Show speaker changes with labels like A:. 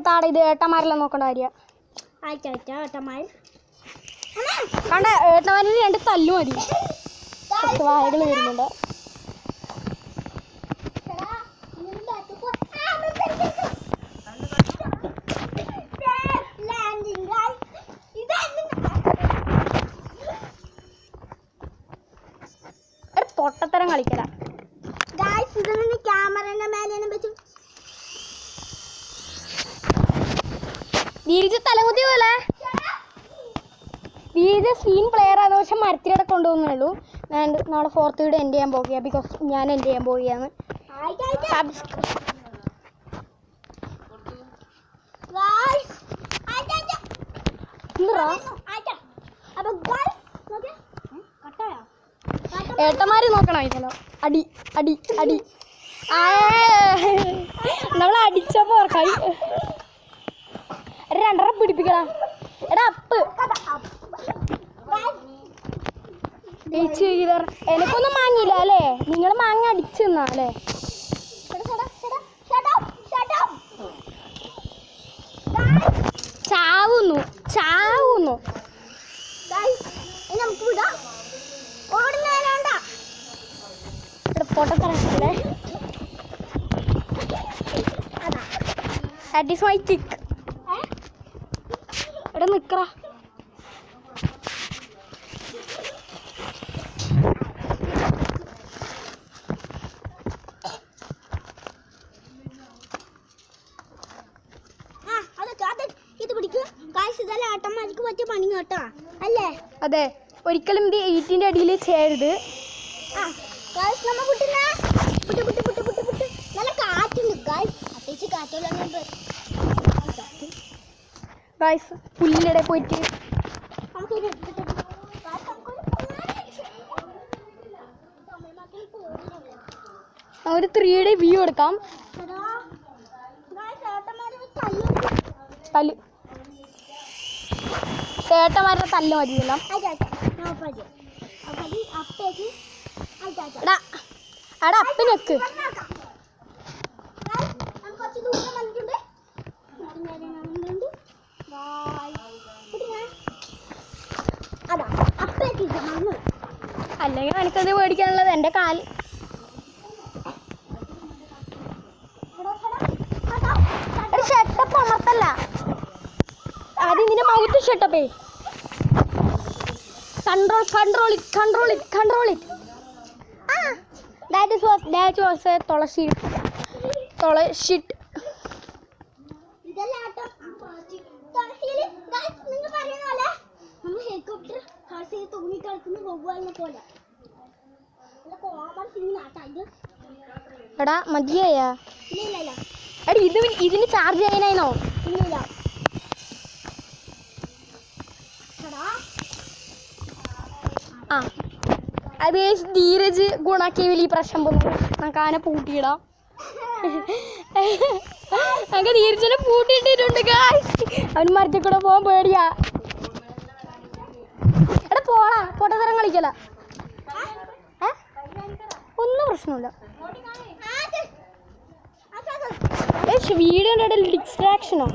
A: താടെ ഇത് ഏട്ടന്മാരെല്ലാം നോക്കേണ്ട കാര്യം. കണ്ട ഏട്ടന്മാരിൽ 2 തല്ലു മതി. വായകൾ വരുന്നുണ്ട്. പൊട്ടത്തരം കളിക്കല. വീരിച്ച് തലകുത്തി പോലെ വീര് സീൻ പ്ലെയർ ആണെന്ന് പക്ഷെ മരത്തിലൂടെ കൊണ്ടുപോകുന്നുള്ളൂ. ഞാൻ നാളെ 4th വീട് എൻഡ് ചെയ്യാൻ പോകുക. ബിക്കോസ് ഞാൻ എൻഡ് ചെയ്യാൻ പോവുകയാണ്. ഏട്ടന്മാര് നോക്കണം. ഇതിലോ അടി അടി അടി നമ്മൾ അടിച്ചപ്പോ കൈ 2.5 പിടിപ്പിക്കടാ. എടാ അപ്പ് എനിക്കൊന്നും മാങ്ങിയില്ല അല്ലേ? നിങ്ങൾ മാങ്ങ അടിച്ചു തന്നാ അല്ലേ? ചാവുന്നു ചാവുന്നു. പൊട്ടത്തരല്ലേ? That is my kick. ഇവിടെ നിക്കറ. അതെ, ഒരിക്കലും ഇത് 8ന്റെ അടിയിൽ ചെയ്യരുത്. പുല്ലിടെ പോയിട്ട് ഒരു 3D വ്യൂ എടുക്കാം. ചേട്ടന്മാരുടെ തല്ല് മതിയല്ല. എടാ അപ്പിനൊക്ക്. അല്ലെങ്കിൽ എനിക്കത് മേടിക്കാനുള്ളത് എൻ്റെ കാൽ. ഷട്ടപ്പ് അമർത്തല്ല, അത് ഇതിൻ്റെ മൗത്ത് ഷട്ടപ്പേ. Control it. That was a Tulsi. എടാ മതിയാ? എടാ ഇതിന് ചാർജ് ചെയ്യാനായിന്നോ? അത് ധീരജ് ഗുണാക്കിയ വലിയ പ്രശ്നം പോകുന്നു. നമുക്ക് ആനെ പൂട്ടിയിടാം. നമുക്ക് ധീരജിനെ പൂട്ടിയിട്ടിട്ടുണ്ട്. അവന് മരത്തിൽ കൂടെ പോകാൻ പേടിയാ. എടാ പോടാ, പൊട്ടത്തരം കളിക്കല. ഒന്നും പ്രശ്നമില്ല. വീഡിയോയുടെ ഇടയിൽ ഡിസ്ട്രാക്ഷനോ?